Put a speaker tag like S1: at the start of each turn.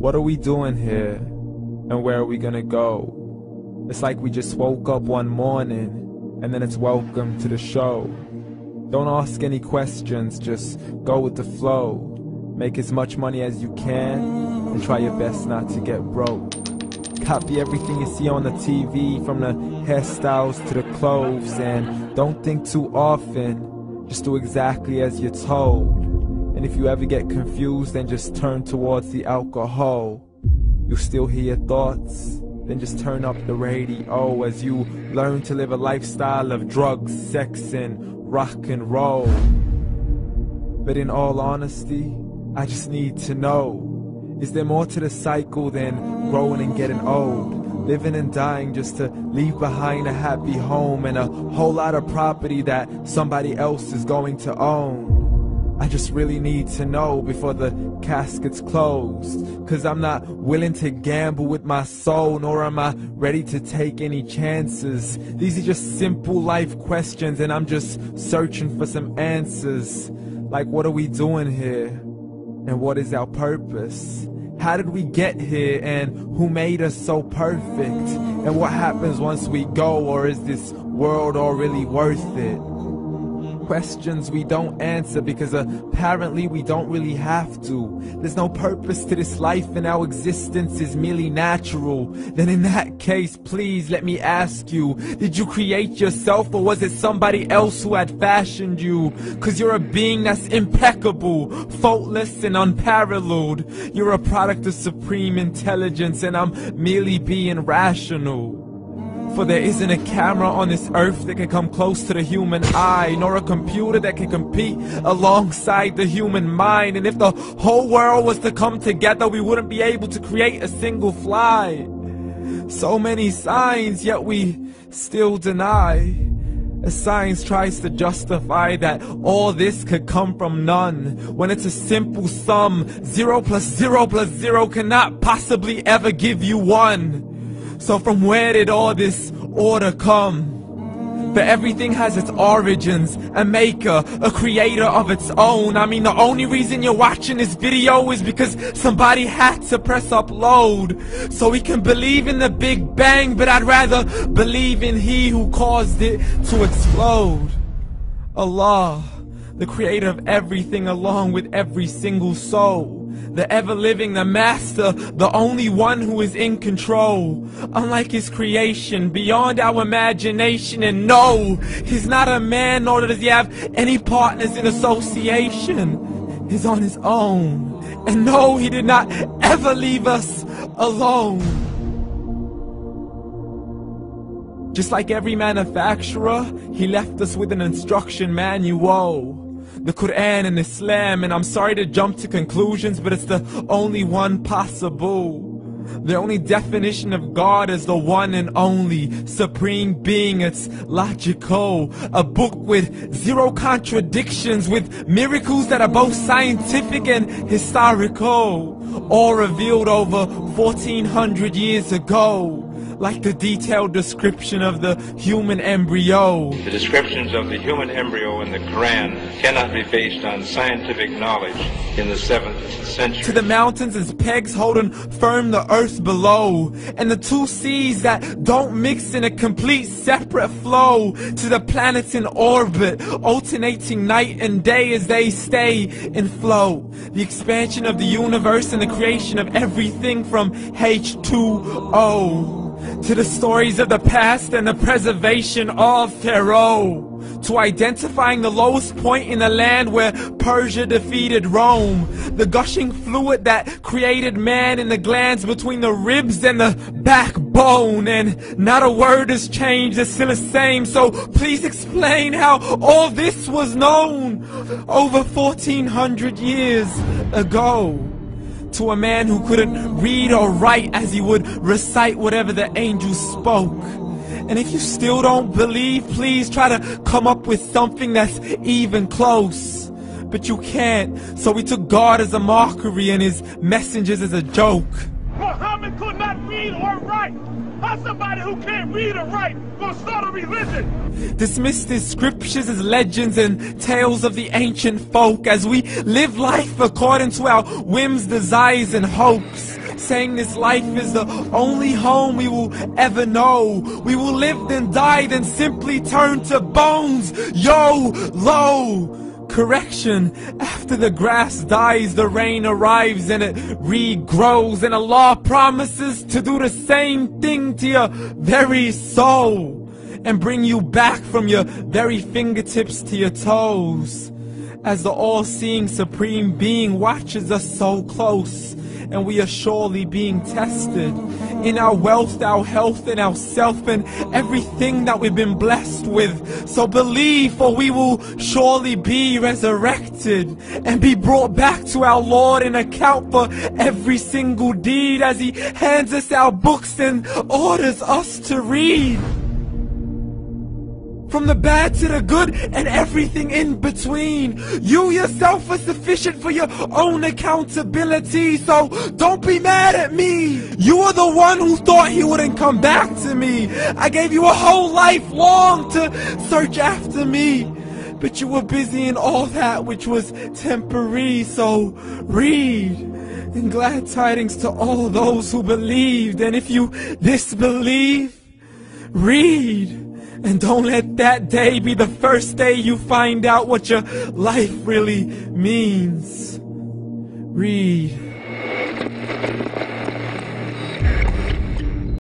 S1: What are we doing here? And where are we gonna go? It's like we just woke up one morning, and then it's welcome to the show. Don't ask any questions, just go with the flow. Make as much money as you can, and try your best not to get broke. Copy everything you see on the TV, from the hairstyles to the clothes, and don't think too often, just do exactly as you're told. And if you ever get confused, then just turn towards the alcohol. You still hear your thoughts? Then just turn up the radio as you learn to live a lifestyle of drugs, sex, and rock and roll. But in all honesty, I just need to know, is there more to the cycle than growing and getting old? Living and dying just to leave behind a happy home and a whole lot of property that somebody else is going to own. I just really need to know before the casket's closed, 'cause I'm not willing to gamble with my soul, nor am I ready to take any chances. These are just simple life questions, and I'm just searching for some answers. Like, what are we doing here? And what is our purpose? How did we get here, and who made us so perfect? And what happens once we go, or is this world all really worth it? Questions we don't answer because apparently we don't really have to. There's no purpose to this life and our existence is merely natural. Then in that case, please let me ask you, did you create yourself, or was it somebody else who had fashioned you? 'Cause you're a being that's impeccable, faultless and unparalleled. You're a product of supreme intelligence, and I'm merely being rational. For there isn't a camera on this earth that can come close to the human eye, nor a computer that can compete alongside the human mind. And if the whole world was to come together, we wouldn't be able to create a single fly. So many signs, yet we still deny. As science tries to justify that all this could come from none, when it's a simple sum. 0 plus 0 plus 0 cannot possibly ever give you 1. So from where did all this order come? For everything has its origins, a maker, a creator of its own. I mean, the only reason you're watching this video is because somebody had to press upload. So we can believe in the Big Bang, but I'd rather believe in He who caused it to explode. Allah, the creator of everything, along with every single soul. The ever-living, the master, the only one who is in control. Unlike his creation, beyond our imagination. And no, he's not a man, nor does he have any partners in association. He's on his own. And no, he did not ever leave us alone. Just like every manufacturer, he left us with an instruction manual. The Quran and Islam, and I'm sorry to jump to conclusions, but it's the only one possible. The only definition of God is the one and only supreme being. It's logical, a book with 0 contradictions, with miracles that are both scientific and historical, all revealed over 1400 years ago. Like the detailed description of the human embryo.
S2: The descriptions of the human embryo in the Quran cannot be based on scientific knowledge in the 7th century.
S1: To the mountains as pegs holding firm the earth below, and the 2 seas that don't mix in a complete separate flow. To the planets in orbit, alternating night and day as they stay in flow. The expansion of the universe and the creation of everything from H2O. To the stories of the past and the preservation of Pharaoh. To identifying the lowest point in the land where Persia defeated Rome. The gushing fluid that created man in the glands between the ribs and the backbone. And not a word has changed, it's still the same. So please explain how all this was known over 1400 years ago. To a man who couldn't read or write, as he would recite whatever the angels spoke. And if you still don't believe, please try to come up with something that's even close. But you can't, so we took God as a mockery and his messengers as a joke.
S3: Muhammad could not read or write. How somebody who can't read or write gonna start a religion?
S1: Dismissed his scriptures as legends and tales of the ancient folk, as we live life according to our whims, desires, and hopes. saying this life is the only home we will ever know. We will live then die, then simply turn to bones. YOLO! Correction, after the grass dies, the rain arrives and it regrows, and Allah promises to do the same thing to your very soul and bring you back from your very fingertips to your toes, as the all-seeing supreme being watches us so close, and we are surely being tested in our wealth, our health, and our self, and everything that we've been blessed with. So believe, for we will surely be resurrected and be brought back to our Lord and account for every single deed, as He hands us our books and orders us to read. From the bad to the good and everything in between. You yourself are sufficient for your own accountability, so don't be mad at me. You are the one who thought He wouldn't come back to me. I gave you a whole life long to search after me, but you were busy in all that which was temporary. So read, and glad tidings to all those who believed. And if you disbelieve, read. And don't let that day be the first day you find out what your life really means. Read.